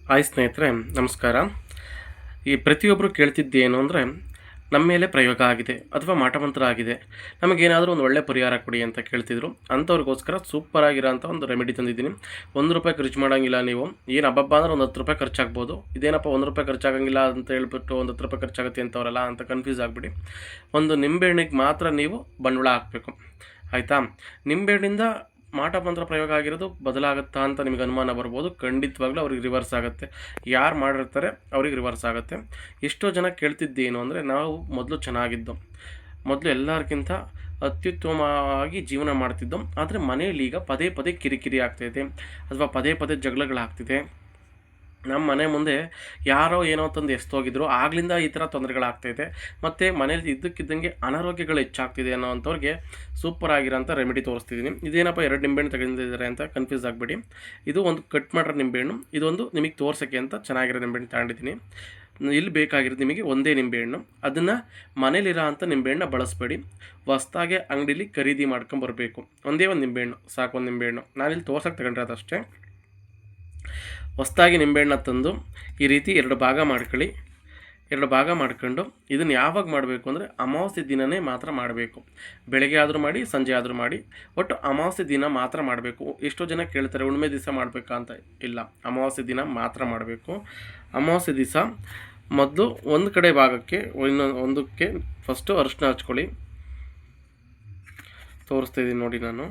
Hi ಸ್ನೇಹಿತರೆ, ನಮಸ್ಕಾರ. ಈ ಪ್ರತಿಯೊಬ್ಬರು ಕೇಳ್ತಿದ್ದೇನು ಅಂದರೆ, ನಮ್ಮ ಮೇಲೆ ಪ್ರಯೋಗ ಆಗಿದೆ ಅಥವಾ ಮಾಟಮಂತ್ರ ಆಗಿದೆ, ನಮಗೇನಾದರೂ ಒಂದು ಒಳ್ಳೆ ಪರಿಹಾರ ಕೊಡಿ ಅಂತ ಕೇಳ್ತಿದ್ರು. ಅಂಥವ್ರಿಗೋಸ್ಕರ ಸೂಪರ್ ಆಗಿರೋಂಥ ಒಂದು ರೆಮಿಡಿ ತಂದಿದ್ದೀನಿ. ₹1 ಖರ್ಚು ಮಾಡೋಂಗಿಲ್ಲ. ನೀವು ಏನು ಹಬ್ಬಬ್ಬ ಅಂದ್ರೆ ಒಂದು ₹10 ಖರ್ಚಾಗ್ಬೋದು. ಇದೇನಪ್ಪ ₹1 ಖರ್ಚಾಗಂಗಿಲ್ಲ ಅಂತ ಹೇಳ್ಬಿಟ್ಟು ಒಂದು ₹10 ಖರ್ಚಾಗುತ್ತೆ ಅಂತವರಲ್ಲ ಅಂತ ಕನ್ಫ್ಯೂಸ್ ಆಗಿಬಿಡಿ. ಒಂದು ನಿಂಬೆಹಣ್ಣಿಗೆ ಮಾತ್ರ ನೀವು ಬಂಡವಾಳ ಹಾಕಬೇಕು, ಆಯಿತಾ? ನಿಂಬೆಹಣ್ಣಿಂದ ಮಾಟಮಂತ್ರ ಪ್ರಯೋಗ ಆಗಿರೋದು ಬದಲಾಗುತ್ತಾ ಅಂತ ನಿಮಗೆ ಅನುಮಾನ ಬರ್ಬೋದು. ಖಂಡಿತವಾಗ್ಲೂ ಅವ್ರಿಗೆ ರಿವರ್ಸ್ ಆಗುತ್ತೆ. ಯಾರು ಮಾಡಿರ್ತಾರೆ ಅವ್ರಿಗೆ ರಿವರ್ಸ್ ಆಗುತ್ತೆ. ಎಷ್ಟೋ ಜನ ಕೇಳ್ತಿದ್ದೇನು ಅಂದರೆ, ನಾವು ಮೊದಲು ಚೆನ್ನಾಗಿದ್ದು, ಮೊದಲು ಎಲ್ಲರಿಗಿಂತ ಅತ್ಯುತ್ತಮವಾಗಿ ಜೀವನ ಮಾಡ್ತಿದ್ದೋ, ಆದರೆ ಮನೆಯಲ್ಲಿ ಈಗ ಪದೇ ಪದೇ ಕಿರಿಕಿರಿ ಆಗ್ತಾಯಿದೆ ಅಥವಾ ಪದೇ ಪದೇ ಜಗಳಗಳಾಗ್ತಿದೆ. ನಮ್ಮ ಮನೆ ಮುಂದೆ ಯಾರೋ ಏನೋ ತಂದು ಎಸ್ತೋಗಿದ್ರು, ಆಗ್ಲಿಂದ ಈ ಥರ ತೊಂದರೆಗಳಾಗ್ತಾಯಿದೆ. ಮತ್ತು ಮನೇಲಿ ಇದ್ದಕ್ಕಿದ್ದಂಗೆ ಅನಾರೋಗ್ಯಗಳು ಹೆಚ್ಚಾಗ್ತಿದೆ ಅನ್ನೋವಂಥವ್ರಿಗೆ ಸೂಪರ್ ಆಗಿರೋಂಥ ರೆಮಿಡಿ ತೋರಿಸ್ತಿದ್ದೀನಿ. ಇದೇನಪ್ಪ 2 ನಿಂಬೆಹಣ್ಣು ತಗೊಂಡಿದ್ದಾರೆ ಅಂತ ಕನ್ಫ್ಯೂಸ್ ಆಗಿಬಿಡಿ. ಇದು ಒಂದು ಕಟ್ ಮಾಡಿರೋ ನಿಂಬೆಹಣ್ಣು, ಇದೊಂದು ನಿಮಗೆ ತೋರ್ಸೋಕ್ಕೆ ಅಂತ ಚೆನ್ನಾಗಿರೋ ನಿಂಬೆಹಣ್ಣು ತಗೊಂಡಿದ್ದೀನಿ. ಇಲ್ಲಿ ಬೇಕಾಗಿರೋದು ನಿಮಗೆ ಒಂದೇ ನಿಂಬೆಹಣ್ಣು. ಅದನ್ನು ಮನೇಲಿರೋ ಅಂಥ ನಿಂಬೆಹಣ್ಣ ಬಳಸಬೇಡಿ. ಹೊಸ್ದಾಗೆ ಅಂಗಡೀಲಿ ಖರೀದಿ ಮಾಡ್ಕೊಂಬರ್ಬೇಕು. ಒಂದೇ ಒಂದು ನಿಂಬೆಹಣ್ಣು ಸಾಕು. ಒಂದು ನಿಂಬೆಹಣ್ಣು ನಾನಿಲ್ಲಿ ತೋರ್ಸೋಕ್ಕೆ ತಗೊಂಡಿರೋದಷ್ಟೇ. ಹೊಸ್ದಾಗಿ ನಿಂಬೆಹಣ್ಣ ತಂದು ಈ ರೀತಿ 2 ಭಾಗ ಮಾಡ್ಕೊಳ್ಳಿ. 2 ಭಾಗ ಮಾಡ್ಕೊಂಡು ಇದನ್ನು ಯಾವಾಗ ಮಾಡಬೇಕು ಅಂದರೆ, ಅಮಾವಾಸ್ಯೆ ದಿನವೇ ಮಾತ್ರ ಮಾಡಬೇಕು. ಬೆಳಗ್ಗೆ ಆದರೂ ಮಾಡಿ, ಸಂಜೆ ಆದರೂ ಮಾಡಿ, ಒಟ್ಟು ಅಮಾವಾಸ್ಯೆ ದಿನ ಮಾತ್ರ ಮಾಡಬೇಕು. ಎಷ್ಟೋ ಜನ ಕೇಳ್ತಾರೆ ಹುಣ್ಣಿಮೆ ದಿವಸ ಮಾಡಬೇಕಾ ಅಂತ. ಇಲ್ಲ, ಅಮಾವಾಸ್ಯೆ ದಿನ ಮಾತ್ರ ಮಾಡಬೇಕು. ಅಮಾವಾಸ್ಯೆ ದಿವಸ ಮೊದಲು ಒಂದು ಕಡೆ ಭಾಗಕ್ಕೆ ಒಂದಕ್ಕೆ ಫಸ್ಟು ಅರಿಶಿನ ಹಚ್ಕೊಳ್ಳಿ. ತೋರಿಸ್ತಾಯಿದ್ದೀನಿ ನೋಡಿ, ನಾನು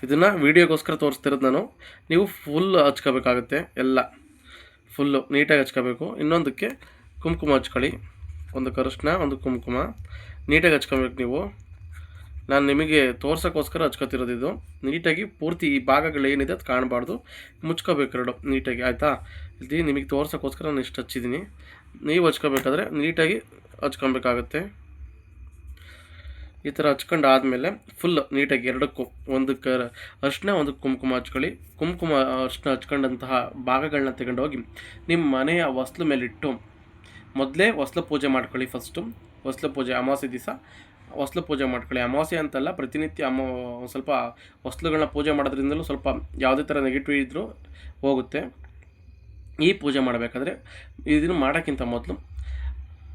ಇದನ್ನು ವೀಡಿಯೋಗೋಸ್ಕರ ತೋರಿಸ್ತಿರೋದು ನಾನು. ನೀವು ಫುಲ್ ಹಚ್ಕೋಬೇಕಾಗುತ್ತೆ, ಎಲ್ಲ ಫುಲ್ಲು ನೀಟಾಗಿ ಹಚ್ಕೋಬೇಕು. ಇನ್ನೊಂದಕ್ಕೆ ಕುಂಕುಮ ಹಚ್ಕೊಳ್ಳಿ. ಒಂದು ಅರಿಶಿನ, ಒಂದು ಕುಂಕುಮ ನೀಟಾಗಿ ಹಚ್ಕೊಬೇಕು ನೀವು. ನಾನು ನಿಮಗೆ ತೋರ್ಸೋಕ್ಕೋಸ್ಕರ ಹಚ್ಕೊತಿರೋದು. ಇದು ನೀಟಾಗಿ ಪೂರ್ತಿ ಈ ಭಾಗಗಳೇನಿದೆ ಅದು ಕಾಣಬಾರ್ದು, ಮುಚ್ಕೋಬೇಕು 2 ನೀಟಾಗಿ, ಆಯಿತಾ? ಇಲ್ಲಿ ನಿಮಗೆ ತೋರ್ಸೋಕ್ಕೋಸ್ಕರ ನಾನು ಇಷ್ಟು ಹಚ್ಚಿದ್ದೀನಿ. ನೀವು ಹಚ್ಕೋಬೇಕಾದ್ರೆ ನೀಟಾಗಿ ಹಚ್ಕೊಬೇಕಾಗುತ್ತೆ. ಈ ಥರ ಹಚ್ಕೊಂಡು ಆದಮೇಲೆ ಫುಲ್ ನೀಟಾಗಿ 2ಕ್ಕೂ, ಒಂದಕ್ಕೆ ಅರಿಶಿನ, ಒಂದಕ್ಕೆ ಕುಂಕುಮ ಹಚ್ಕೊಳ್ಳಿ. ಕುಂಕುಮ ಅರಿಶಿನ ಹಚ್ಕೊಂಡಂತಹ ಭಾಗಗಳನ್ನ ತಗೊಂಡೋಗಿ ನಿಮ್ಮ ಮನೆಯ ಹೊಸ್ಲು ಮೇಲಿಟ್ಟು ಮೊದಲೇ ಹೊಸ್ಲು ಪೂಜೆ ಮಾಡ್ಕೊಳ್ಳಿ. ಫಸ್ಟು ಹೊಸ್ಲು ಪೂಜೆ ಅಮಾವಾಸ್ಯೆ ದಿವಸ ಹೊಸ್ಲು ಪೂಜೆ ಮಾಡ್ಕೊಳ್ಳಿ. ಅಮಾವಾಸ್ಯೆ ಅಂತಲ್ಲ, ಪ್ರತಿನಿತ್ಯ ಸ್ವಲ್ಪ ಹೊಸ್ಲುಗಳನ್ನ ಪೂಜೆ ಮಾಡೋದ್ರಿಂದಲೂ ಸ್ವಲ್ಪ ಯಾವುದೇ ಥರ ನೆಗೆಟಿವ್ ಇದ್ದರೂ ಹೋಗುತ್ತೆ. ಈ ಪೂಜೆ ಮಾಡಬೇಕಾದ್ರೆ ಇದನ್ನು ಮಾಡೋಕ್ಕಿಂತ ಮೊದಲು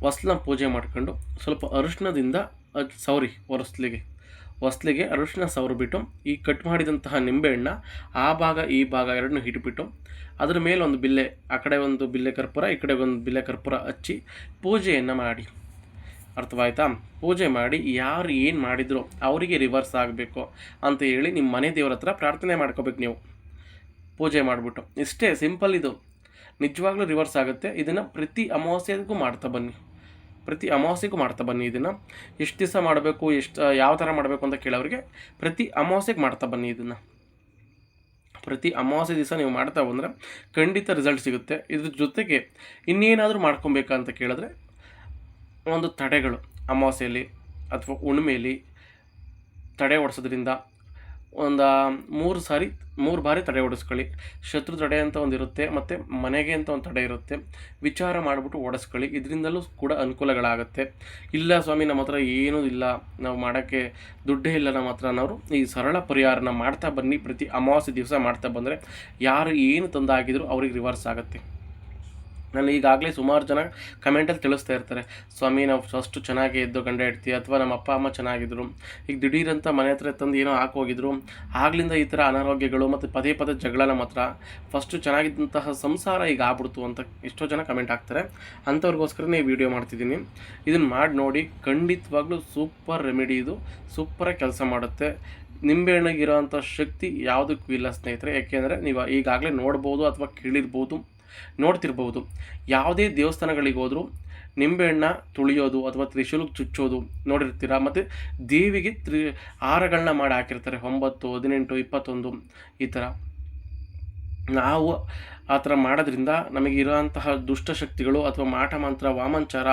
ಹೊಸ್ಲನ್ನ ಪೂಜೆ ಮಾಡ್ಕೊಂಡು ಸ್ವಲ್ಪ ಅರಿಶಿನದಿಂದ ಸವರಿ, ಹೊಸ್ಲಿಗೆ ಅರಿಶಿನ ಸವರಿಬಿಟ್ಟು ಈ ಕಟ್ ಮಾಡಿದಂತಹ ನಿಂಬೆಹಣ್ಣ ಆ ಭಾಗ ಈ ಭಾಗ ಎರಡನ್ನೂ ಇಟ್ಬಿಟ್ಟು ಅದರ ಮೇಲೆ ಒಂದು ಬಿಲ್ಲೆ, ಆ ಕಡೆ ಒಂದು ಬಿಲ್ಲೆ ಕರ್ಪೂರ, ಈ ಕಡೆ ಒಂದು ಬಿಲ್ಲೆ ಕರ್ಪೂರ ಹಚ್ಚಿ ಪೂಜೆಯನ್ನು ಮಾಡಿ. ಅರ್ಥವಾಯ್ತಾ? ಪೂಜೆ ಮಾಡಿ ಯಾರು ಏನು ಮಾಡಿದ್ರು ಅವರಿಗೆ ರಿವರ್ಸ್ ಆಗಬೇಕು ಅಂತ ಹೇಳಿ ನಿಮ್ಮ ಮನೆ ದೇವ್ರ ಹತ್ರ ಪ್ರಾರ್ಥನೆ ಮಾಡ್ಕೋಬೇಕು ನೀವು, ಪೂಜೆ ಮಾಡಿಬಿಟ್ಟು. ಇಷ್ಟೇ ಸಿಂಪಲ್. ಇದು ನಿಜವಾಗ್ಲೂ ರಿವರ್ಸ್ ಆಗುತ್ತೆ. ಇದನ್ನು ಪ್ರತಿ ಅಮಾವಾಸ್ಯೆಗೂ ಮಾಡ್ತಾ ಬನ್ನಿ. ಇದನ್ನು ಎಷ್ಟು ದಿವಸ ಮಾಡಬೇಕು, ಯಾವ ಥರ ಮಾಡಬೇಕು ಅಂತ ಕೇಳೋರಿಗೆ ಪ್ರತಿ ಅಮಾವಾಸ್ಯೆಗೆ ಮಾಡ್ತಾ ಬನ್ನಿ. ಇದನ್ನು ಪ್ರತಿ ಅಮಾವಾಸ್ಯೆ ದಿವಸ ನೀವು ಮಾಡ್ತಾ ಬಂದರೆ ಖಂಡಿತ ರಿಸಲ್ಟ್ ಸಿಗುತ್ತೆ. ಇದ್ರ ಜೊತೆಗೆ ಇನ್ನೇನಾದರೂ ಮಾಡ್ಕೊಬೇಕಾ ಕೇಳಿದ್ರೆ, ಒಂದು ತಡೆಗಳು ಅಮಾವಾಸ್ಯೆಯಲ್ಲಿ ಅಥವಾ ಹುಣ್ಣಿಮೆಯಲ್ಲಿ ತಡೆ ಹೊಡ್ಸೋದ್ರಿಂದ ಒಂದು 3 ಬಾರಿ ತಡೆ ಓಡಿಸ್ಕೊಳ್ಳಿ. ಶತ್ರು ತಡೆ ಅಂತ ಒಂದು ಇರುತ್ತೆ, ಮತ್ತು ಮನೆಗೆ ಅಂತ ಒಂದು ತಡೆ ಇರುತ್ತೆ. ವಿಚಾರ ಮಾಡಿಬಿಟ್ಟು ಓಡಿಸ್ಕೊಳ್ಳಿ. ಇದರಿಂದಲೂ ಕೂಡ ಅನುಕೂಲಗಳಾಗುತ್ತೆ. ಇಲ್ಲ ಸ್ವಾಮಿ, ನಮ್ಮ ಹತ್ರ ಏನೂ ಇಲ್ಲ, ನಾವು ಮಾಡೋಕ್ಕೆ ದುಡ್ಡೇ ಇಲ್ಲ ನಮ್ಮ ಹತ್ರ ಅನ್ನೋರು ಈ ಸರಳ ಪರಿಹಾರನ ಮಾಡ್ತಾ ಬನ್ನಿ. ಪ್ರತಿ ಅಮಾವಾಸ್ಯೆ ದಿವಸ ಮಾಡ್ತಾ ಬಂದರೆ ಯಾರು ಏನು ತಂದಾಗಿದ್ರು ಅವ್ರಿಗೆ ರಿವರ್ಸ್ ಆಗುತ್ತೆ. ನಾನು ಈಗಾಗಲೇ ಸುಮಾರು ಜನ ಕಮೆಂಟಲ್ಲಿ ತಿಳಿಸ್ತಾ ಇರ್ತಾರೆ, ಸ್ವಾಮಿ ನಾವು ಫಸ್ಟು ಚೆನ್ನಾಗಿ ಎದ್ದು ಗಂಡ ಇಡ್ತೀವಿ, ಅಥವಾ ನಮ್ಮ ಅಪ್ಪ ಅಮ್ಮ ಚೆನ್ನಾಗಿದ್ರು, ಈಗ ದಿಢೀರಂತ ಮನೆ ಹತ್ರ ತಂದು ಏನೋ ಹಾಕೋಗಿದ್ರು, ಆಗ್ಲಿಂದ ಈ ಥರ ಅನಾರೋಗ್ಯಗಳು ಮತ್ತು ಪದೇ ಪದೇ ಜಗಳ ನಮ್ಮ ಹತ್ರ, ಫಸ್ಟು ಚೆನ್ನಾಗಿದ್ದಂತಹ ಸಂಸಾರ ಈಗ ಆಗ್ಬಿಡ್ತು ಅಂತ ಎಷ್ಟೋ ಜನ ಕಮೆಂಟ್ ಹಾಕ್ತಾರೆ. ಅಂಥವ್ರಿಗೋಸ್ಕರನೇ ಈ ವಿಡಿಯೋ ಮಾಡ್ತಿದ್ದೀನಿ. ಇದನ್ನು ಮಾಡಿ ನೋಡಿ, ಖಂಡಿತವಾಗ್ಲೂ ಸೂಪರ್ ರೆಮಿಡಿ. ಇದು ಸೂಪರಾಗಿ ಕೆಲಸ ಮಾಡುತ್ತೆ. ನಿಂಬೆಹಣ್ಣಿಗಿರೋವಂಥ ಶಕ್ತಿ ಯಾವುದಕ್ಕೂ ಇಲ್ಲ ಸ್ನೇಹಿತರೆ. ಯಾಕೆಂದರೆ ನೀವು ಈಗಾಗಲೇ ನೋಡ್ಬೋದು ಅಥವಾ ನೋಡ್ತಿರ್ಬೋದು, ಯಾವುದೇ ದೇವಸ್ಥಾನಗಳಿಗೆ ಹೋದರೂ ನಿಂಬೆಹಣ್ಣ ತುಳಿಯೋದು ಅಥವಾ ತ್ರಿಶೂಲಕ್ಕೆ ಚುಚ್ಚೋದು ನೋಡಿರ್ತೀರ. ಮತ್ತು ದೇವಿಗೆ ಹಾರಗಳನ್ನ ಮಾಡಿ ಹಾಕಿರ್ತಾರೆ, 9, 18, 21 ಈ ಥರ. ನಾವು ಆ ಥರ ಮಾಡೋದ್ರಿಂದ ನಮಗಿರೋಂತಹ ದುಷ್ಟಶಕ್ತಿಗಳು ಅಥವಾ ಮಾಟಮಂತ್ರ, ವಾಮಾಚಾರ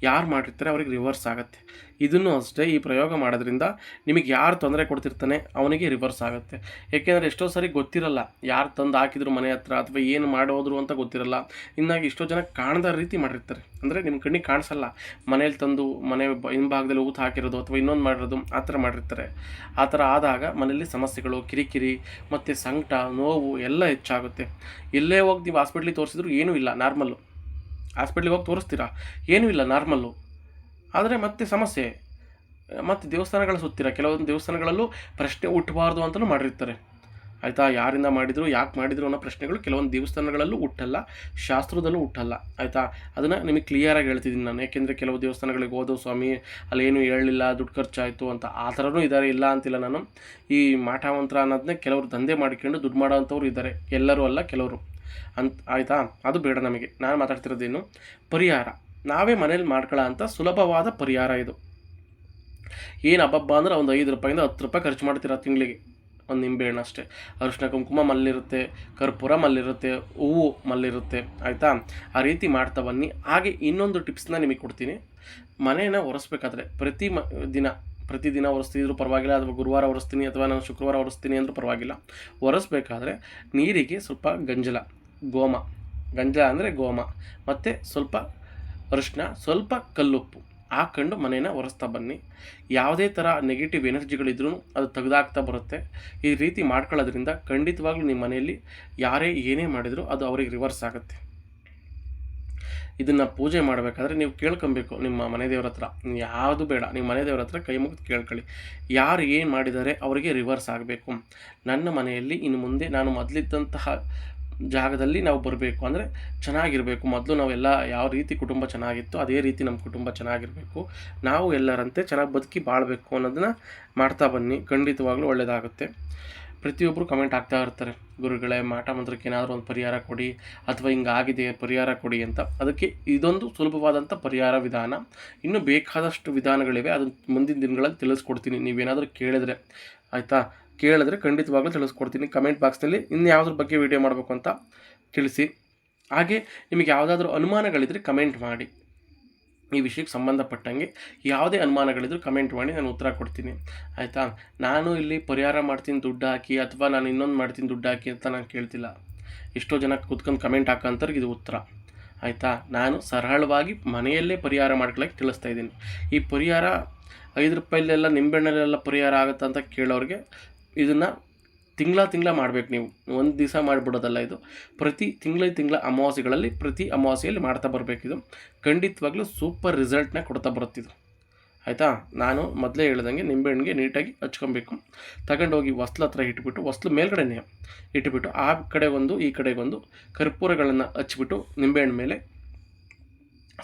ಯಾರು ಮಾಡಿರ್ತಾರೆ ಅವ್ರಿಗೆ ರಿವರ್ಸ್ ಆಗುತ್ತೆ. ಇದನ್ನು ಅಷ್ಟೇ, ಈ ಪ್ರಯೋಗ ಮಾಡೋದ್ರಿಂದ ನಿಮಗೆ ಯಾರು ತೊಂದರೆ ಕೊಡ್ತಿರ್ತಾನೆ ಅವನಿಗೆ ರಿವರ್ಸ್ ಆಗುತ್ತೆ. ಏಕೆಂದರೆ ಎಷ್ಟೋ ಸಾರಿ ಗೊತ್ತಿರಲ್ಲ ಯಾರು ತಂದು ಹಾಕಿದ್ರು ಮನೆ ಹತ್ರ, ಅಥವಾ ಏನು ಮಾಡೋದ್ರು ಅಂತ ಗೊತ್ತಿರಲ್ಲ. ಇನ್ನಾಗಿ ಎಷ್ಟೋ ಜನ ಕಾಣದ ರೀತಿ ಮಾಡಿರ್ತಾರೆ, ಅಂದರೆ ನಿಮ್ಮ ಕಣ್ಣಿಗೆ ಕಾಣಿಸಲ್ಲ, ಮನೇಲಿ ತಂದು ಮನೆ ಹಿಂಭಾಗದಲ್ಲಿ ಊತ ಹಾಕಿರೋದು ಅಥವಾ ಇನ್ನೊಂದು ಮಾಡಿರೋದು ಆ ಥರ ಮಾಡಿರ್ತಾರೆ. ಆ ಥರ ಆದಾಗ ಮನೆಯಲ್ಲಿ ಸಮಸ್ಯೆಗಳು, ಕಿರಿಕಿರಿ ಮತ್ತು ಸಂಕಟ, ನೋವು ಎಲ್ಲ ಹೆಚ್ಚಾಗುತ್ತೆ. ಎಲ್ಲೇ ಎಲ್ಲೇ ಹೋಗಿ ನೀವು ಹಾಸ್ಪಿಟ್ಲಿಗೆ ತೋರಿಸಿದ್ರು ಏನೂ ಇಲ್ಲ, ನಾರ್ಮಲ್ಲು. ಹಾಸ್ಪಿಟ್ಲಿಗೆ ಹೋಗಿ ತೋರಿಸ್ತೀರಾ, ಏನೂ ಇಲ್ಲ, ನಾರ್ಮಲ್ಲು. ಆದರೆ ಮತ್ತೆ ಸಮಸ್ಯೆ, ಮತ್ತು ದೇವಸ್ಥಾನಗಳ ಸುತ್ತೀರ. ಕೆಲವೊಂದು ದೇವಸ್ಥಾನಗಳಲ್ಲೂ ಪ್ರಶ್ನೆ ಹುಟ್ಟಬಾರ್ದು ಅಂತಲೂ ಮಾಡಿರ್ತಾರೆ, ಆಯಿತಾ. ಯಾರಿಂದ ಮಾಡಿದರು, ಯಾಕೆ ಮಾಡಿದರು ಅನ್ನೋ ಪ್ರಶ್ನೆಗಳು ಕೆಲವೊಂದು ದೇವಸ್ಥಾನಗಳಲ್ಲೂ ಹುಟ್ಟಲ್ಲ, ಶಾಸ್ತ್ರದಲ್ಲೂ ಹುಟ್ಟಲ್ಲ, ಆಯಿತಾ. ಅದನ್ನು ನಿಮಗೆ ಕ್ಲಿಯರಾಗಿ ಹೇಳ್ತಿದ್ದೀನಿ ನಾನು. ಏಕೆಂದರೆ ಕೆಲವು ದೇವಸ್ಥಾನಗಳಿಗೆ ಹೋದವು ಸ್ವಾಮಿ, ಅಲ್ಲೇನು ಹೇಳಲಿಲ್ಲ, ದುಡ್ಡು ಖರ್ಚಾಯಿತು ಅಂತ, ಆ ಥರನೂ ಇದ್ದಾರೆ, ಇಲ್ಲ ಅಂತಿಲ್ಲ ನಾನು. ಈ ಮಾಟ ಮಂತ್ರ ಅನ್ನೋದನ್ನೇ ಕೆಲವರು ದಂಧೆ ಮಾಡಿಕೊಂಡು ದುಡ್ಡು ಮಾಡೋ ಅಂಥವ್ರು ಇದ್ದಾರೆ, ಎಲ್ಲರೂ ಅಲ್ಲ, ಕೆಲವರು ಆಯಿತಾ. ಅದು ಬೇಡ ನಮಗೆ. ನಾನು ಮಾತಾಡ್ತಿರೋದೇನು, ಪರಿಹಾರ ನಾವೇ ಮನೇಲಿ ಮಾಡ್ಕೊಳ್ಳೋ ಅಂಥ ಸುಲಭವಾದ ಪರಿಹಾರ ಇದು. ಏನು ಹಬ್ಬ ಅಂದ್ರೆ ಒಂದು 5 ರೂಪಾಯಿಂದ 10 ರೂಪಾಯಿ ಖರ್ಚು ಮಾಡ್ತೀರಾ ತಿಂಗಳಿಗೆ, ಒಂದು ನಿಂಬೆಹಣ್ಣು ಅಷ್ಟೇ. ಅರಿಶಿನ ಕುಂಕುಮ ಮಲ್ಲಿರುತ್ತೆ, ಕರ್ಪೂರ ಮಲ್ಲಿರುತ್ತೆ, ಹೂವು ಮಲ್ಲಿರುತ್ತೆ, ಆಯಿತಾ. ಆ ರೀತಿ ಮಾಡ್ತಾ ಬನ್ನಿ. ಹಾಗೆ ಇನ್ನೊಂದು ಟಿಪ್ಸ್ನ ನಿಮಗೆ ಕೊಡ್ತೀನಿ. ಮನೇನ ಒರೆಸ್ಬೇಕಾದ್ರೆ ಪ್ರತಿದಿನ ಒರೆಸ್ತಿದ್ರು ಪರವಾಗಿಲ್ಲ, ಅಥವಾ ಗುರುವಾರ ಒರೆಸ್ತೀನಿ, ಅಥವಾ ನಾನು ಶುಕ್ರವಾರ ಒರೆಸ್ತೀನಿ ಅಂದರೂ ಪರವಾಗಿಲ್ಲ. ಒರೆಸ್ಬೇಕಾದ್ರೆ ನೀರಿಗೆ ಸ್ವಲ್ಪ ಗಂಜಲ ಅಂದರೆ ಗೋಮ, ಮತ್ತು ಸ್ವಲ್ಪ ಅರಿಶಿನ, ಸ್ವಲ್ಪ ಕಲ್ಲುಪ್ಪು ಹಾಕ್ಕೊಂಡು ಮನೇನ ಒರೆಸ್ತಾ ಬನ್ನಿ. ಯಾವುದೇ ಥರ ನೆಗೆಟಿವ್ ಎನರ್ಜಿಗಳಿದ್ರೂ ಅದು ತೆಗೆದಾಕ್ತಾ ಬರುತ್ತೆ. ಈ ರೀತಿ ಮಾಡ್ಕೊಳ್ಳೋದ್ರಿಂದ ಖಂಡಿತವಾಗ್ಲೂ ನಿಮ್ಮ ಮನೆಯಲ್ಲಿ ಯಾರೇ ಏನೇ ಮಾಡಿದರೂ ಅದು ಅವ್ರಿಗೆ ರಿವರ್ಸ್ ಆಗುತ್ತೆ. ಇದನ್ನು ಪೂಜೆ ಮಾಡಬೇಕಾದ್ರೆ ನೀವು ಕೇಳ್ಕೊಬೇಕು ನಿಮ್ಮ ಮನೆ ದೇವ್ರ ಹತ್ರ. ಯಾವುದು ಬೇಡ, ನಿಮ್ಮ ಮನೆ ದೇವ್ರ ಹತ್ರ ಕೈ ಮುಗಿದು ಕೇಳ್ಕೊಳ್ಳಿ, ಯಾರು ಏನು ಮಾಡಿದ್ದಾರೆ ಅವರಿಗೆ ರಿವರ್ಸ್ ಆಗಬೇಕು. ನನ್ನ ಮನೆಯಲ್ಲಿ ಇನ್ನು ಮುಂದೆ ನಾನು ಮೊದಲಿದ್ದಂತಹ ಜಾಗದಲ್ಲಿ ನಾವು ಬರಬೇಕು ಅಂದರೆ ಚೆನ್ನಾಗಿರಬೇಕು. ಮೊದಲು ನಾವೆಲ್ಲ ಯಾವ ರೀತಿ ಕುಟುಂಬ ಚೆನ್ನಾಗಿತ್ತು ಅದೇ ರೀತಿ ನಮ್ಮ ಕುಟುಂಬ ಚೆನ್ನಾಗಿರಬೇಕು, ನಾವು ಎಲ್ಲರಂತೆ ಚೆನ್ನಾಗಿ ಬದುಕಿ ಬಾಳಬೇಕು ಅನ್ನೋದನ್ನು ಮಾಡ್ತಾ ಬನ್ನಿ. ಖಂಡಿತವಾಗ್ಲೂ ಒಳ್ಳೆಯದಾಗುತ್ತೆ. ಪ್ರತಿಯೊಬ್ಬರು ಕಮೆಂಟ್ ಆಗ್ತಾ ಇರ್ತಾರೆ, ಗುರುಗಳೇ ಮಾಟ ಮಂತ್ರಕ್ಕೆ ಏನಾದರೂ ಒಂದು ಪರಿಹಾರ ಕೊಡಿ, ಅಥವಾ ಹಿಂಗಾಗಿದೆ ಪರಿಹಾರ ಕೊಡಿ ಅಂತ. ಅದಕ್ಕೆ ಇದೊಂದು ಸುಲಭವಾದಂಥ ಪರಿಹಾರ ವಿಧಾನ. ಇನ್ನೂ ಬೇಕಾದಷ್ಟು ವಿಧಾನಗಳಿವೆ, ಅದನ್ನು ಮುಂದಿನ ದಿನಗಳಲ್ಲಿ ತಿಳಿಸ್ಕೊಡ್ತೀನಿ. ನೀವೇನಾದರೂ ಕೇಳಿದ್ರೆ, ಆಯಿತಾ, ಕೇಳಿದ್ರೆ ಖಂಡಿತವಾಗ್ಲೂ ತಿಳಿಸ್ಕೊಡ್ತೀನಿ. ಕಮೆಂಟ್ ಬಾಕ್ಸ್ನಲ್ಲಿ ಇನ್ಯಾವುದ್ರ ಬಗ್ಗೆ ವೀಡಿಯೋ ಮಾಡಬೇಕು ಅಂತ ತಿಳಿಸಿ. ಹಾಗೆ ನಿಮಗೆ ಯಾವುದಾದ್ರೂ ಅನುಮಾನಗಳಿದ್ದರೆ ಕಮೆಂಟ್ ಮಾಡಿ. ಈ ವಿಷಯಕ್ಕೆ ಸಂಬಂಧಪಟ್ಟಂಗೆ ಯಾವುದೇ ಅನುಮಾನಗಳಿದ್ರೂ ಕಮೆಂಟ್ ಮಾಡಿ, ನಾನು ಉತ್ತರ ಕೊಡ್ತೀನಿ, ಆಯಿತಾ. ನಾನು ಇಲ್ಲಿ ಪರಿಹಾರ ಮಾಡ್ತೀನಿ ದುಡ್ಡು ಹಾಕಿ, ಅಥವಾ ನಾನು ಇನ್ನೊಂದು ಮಾಡ್ತೀನಿ ದುಡ್ಡು ಹಾಕಿ ಅಂತ ನಾನು ಕೇಳ್ತಿಲ್ಲ. ಎಷ್ಟೋ ಜನ ಕೂತ್ಕೊಂಡು ಕಮೆಂಟ್ ಹಾಕೋಂಥವ್ರಿಗೆ ಇದು ಉತ್ತರ, ಆಯಿತಾ. ನಾನು ಸರಳವಾಗಿ ಮನೆಯಲ್ಲೇ ಪರಿಹಾರ ಮಾಡ್ಕೊಳ್ಳೋಕ್ಕೆ ತಿಳಿಸ್ತಾ ಇದ್ದೀನಿ. ಈ ಪರಿಹಾರ 5 ರೂಪಾಯಿಲೆಲ್ಲ ನಿಂಬೆಹಣ್ಣಲ್ಲೆಲ್ಲ ಪರಿಹಾರ ಆಗುತ್ತೆ ಅಂತ ಕೇಳೋರಿಗೆ ಇದನ್ನು ತಿಂಗಳ ಮಾಡಬೇಕು. ನೀವು ಒಂದು ದಿವಸ ಮಾಡಿಬಿಡೋದಲ್ಲ, ಇದು ಪ್ರತಿ ತಿಂಗಳ ಅಮಾವಾಸ್ಯೆಗಳಲ್ಲಿ, ಪ್ರತಿ ಅಮಾವಾಸ್ಯೆಯಲ್ಲಿ ಮಾಡ್ತಾ ಬರಬೇಕಿದು. ಖಂಡಿತವಾಗ್ಲೂ ಸೂಪರ್ ರಿಸಲ್ಟ್ನ ಕೊಡ್ತಾ ಬರುತ್ತಿದ್ದು, ಆಯಿತಾ. ನಾನು ಮೊದಲೇ ಹೇಳ್ದಂಗೆ ನಿಂಬೆಹಣ್ಣಿಗೆ ನೀಟಾಗಿ ಹಚ್ಕೊಬೇಕು. ತಗೊಂಡೋಗಿ ಹೊಸ್ಲು ಹತ್ರ ಇಟ್ಬಿಟ್ಟು, ಹೊಸ್ಲು ಮೇಲ್ಗಡೆನೇ ಇಟ್ಬಿಟ್ಟು, ಆ ಕಡೆಗೊಂದು ಈ ಕಡೆಗೊಂದು ಕರ್ಪೂರಗಳನ್ನು ಹಚ್ಬಿಟ್ಟು ನಿಂಬೆಹಣ್ಣು ಮೇಲೆ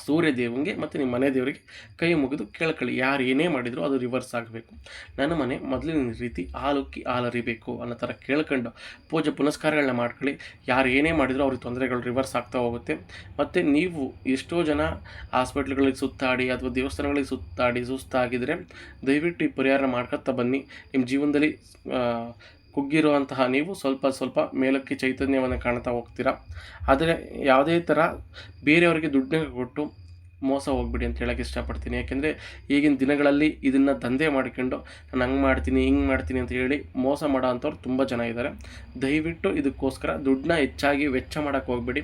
ಸೂರ್ಯ ದೇವಂಗೆ ಮತ್ತು ನಿಮ್ಮ ಮನೆ ದೇವರಿಗೆ ಕೈ ಮುಗಿದು ಕೇಳ್ಕೊಳ್ಳಿ. ಯಾರು ಏನೇ ಮಾಡಿದರೂ ಅದು ರಿವರ್ಸ್ ಆಗಬೇಕು. ನನ್ನ ಮನೆ ಮೊದಲಿನ ರೀತಿ ಹಾಲುಕ್ಕಿ ಹಾಲರಿಬೇಕು ಅನ್ನೋ ಥರ ಕೇಳ್ಕೊಂಡು ಪೂಜೆ ಪುನಸ್ಕಾರಗಳನ್ನ ಮಾಡ್ಕೊಳ್ಳಿ. ಯಾರು ಏನೇ ಮಾಡಿದರೂ ಅವ್ರಿಗೆ ತೊಂದರೆಗಳು ರಿವರ್ಸ್ ಆಗ್ತಾ ಹೋಗುತ್ತೆ. ಮತ್ತು ನೀವು ಎಷ್ಟೋ ಜನ ಹಾಸ್ಪಿಟ್ಲ್ಗಳಿಗೆ ಸುತ್ತಾಡಿ ಅಥವಾ ದೇವಸ್ಥಾನಗಳಿಗೆ ಸುತ್ತಾಡಿ ಸುಸ್ತಾಗಿದ್ದರೆ ದಯವಿಟ್ಟು ಈ ಪರಿಹಾರ ಮಾಡ್ಕೊತಾ ಬನ್ನಿ. ನಿಮ್ಮ ಜೀವನದಲ್ಲಿ ಕುಗ್ಗಿರುವಂತಹ ನೀವು ಸ್ವಲ್ಪ ಮೇಲಕ್ಕೆ ಚೈತನ್ಯವನ್ನು ಕಾಣ್ತಾ ಹೋಗ್ತೀರಾ. ಆದರೆ ಯಾವುದೇ ಥರ ಬೇರೆಯವರಿಗೆ ದುಡ್ಡನ್ನ ಕೊಟ್ಟು ಮೋಸ ಹೋಗ್ಬಿಡಿ ಅಂತ ಹೇಳೋಕ್ಕೆ ಇಷ್ಟಪಡ್ತೀನಿ. ಯಾಕೆಂದರೆ ಈಗಿನ ದಿನಗಳಲ್ಲಿ ಇದನ್ನು ದಂಧೆ ಮಾಡಿಕೊಂಡು ನಾನು ಹಂಗೆ ಮಾಡ್ತೀನಿ ಹಿಂಗೆ ಮಾಡ್ತೀನಿ ಅಂತ ಹೇಳಿ ಮೋಸ ಮಾಡೋ ಅಂಥವ್ರು ತುಂಬ ಜನ ಇದ್ದಾರೆ. ದಯವಿಟ್ಟು ಇದಕ್ಕೋಸ್ಕರ ದುಡ್ಡನ್ನ ಹೆಚ್ಚಾಗಿ ವೆಚ್ಚ ಮಾಡೋಕ್ಕೆ ಹೋಗ್ಬೇಡಿ.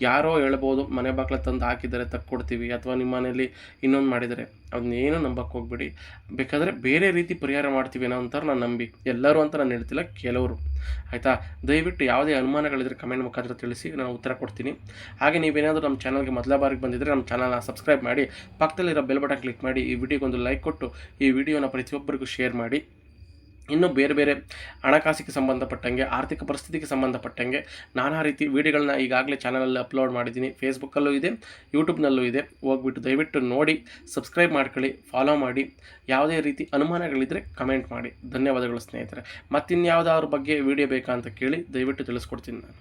ಯಾರೋ ಹೇಳ್ಬೋದು ಮನೆ ಬಾಗಿಲ ತಂದು ಹಾಕಿದ್ದಾರೆ ತಕ್ಕೊಡ್ತೀವಿ, ಅಥವಾ ನಿಮ್ಮ ಮನೇಲಿ ಇನ್ನೊಂದು ಮಾಡಿದರೆ, ಅದನ್ನೇನು ನಂಬಕ್ಕೆ ಹೋಗ್ಬೇಡಿ. ಬೇಕಾದರೆ ಬೇರೆ ರೀತಿ ಪರಿಹಾರ ಮಾಡ್ತೀವಿ ಅನ್ನೋ ಅಂತಾರೆ, ನಾನು ನಂಬಿ. ಎಲ್ಲರೂ ಅಂತ ನಾನು ಹೇಳ್ತಿಲ್ಲ, ಕೆಲವರು, ಆಯಿತಾ. ದಯವಿಟ್ಟು ಯಾವುದೇ ಅನುಮಾನಗಳಿದ್ರೆ ಕಮೆಂಟ್ ಮುಖಾಂತರ ತಿಳಿಸಿ, ನಾನು ಉತ್ತರ ಕೊಡ್ತೀನಿ. ಹಾಗೆ ನೀವೇನಾದರೂ ನಮ್ಮ ಚಾನಲ್ಗೆ ಮೊದಲ ಬಾರಿಗೆ ಬಂದಿದ್ದರೆ ನಮ್ಮ ಚಾನಲ್ನ ಸಬ್ಸ್ಕ್ರೈಬ್ ಮಾಡಿ, ಪಕ್ಕದಲ್ಲಿರೋ ಬೆಲ್ ಬಟನ್ ಕ್ಲಿಕ್ ಮಾಡಿ, ಈ ವಿಡಿಯೋಗೊಂದು ಲೈಕ್ ಕೊಟ್ಟು ಈ ವಿಡಿಯೋನ ಪ್ರತಿಯೊಬ್ಬರಿಗೂ ಶೇರ್ ಮಾಡಿ. ಇನ್ನೂ ಬೇರೆ ಹಣಕಾಸಿಗೆ ಸಂಬಂಧಪಟ್ಟಂಗೆ, ಆರ್ಥಿಕ ಪರಿಸ್ಥಿತಿಗೆ ಸಂಬಂಧಪಟ್ಟಂಗೆ ನಾನಾ ರೀತಿ ವೀಡಿಯೋಗಳನ್ನ ಈಗಾಗಲೇ ಚಾನಲಲ್ಲಿ ಅಪ್ಲೋಡ್ ಮಾಡಿದ್ದೀನಿ. ಫೇಸ್ಬುಕ್ಕಲ್ಲೂ ಇದೆ, ಯೂಟ್ಯೂಬ್ನಲ್ಲೂ ಇದೆ. ಹೋಗ್ಬಿಟ್ಟು ದಯವಿಟ್ಟು ನೋಡಿ, ಸಬ್ಸ್ಕ್ರೈಬ್ ಮಾಡ್ಕೊಳ್ಳಿ, ಫಾಲೋ ಮಾಡಿ. ಯಾವುದೇ ರೀತಿ ಅನುಮಾನಗಳಿದ್ದರೆ ಕಮೆಂಟ್ ಮಾಡಿ. ಧನ್ಯವಾದಗಳು ಸ್ನೇಹಿತರೆ. ಮತ್ತಿನ್ಯಾವುದಾದ್ರ ಬಗ್ಗೆ ವೀಡಿಯೋ ಬೇಕಾ ಅಂತ ಕೇಳಿ ದಯವಿಟ್ಟು ತಿಳಿಸ್ಕೊಡ್ತೀನಿ ನಾನು.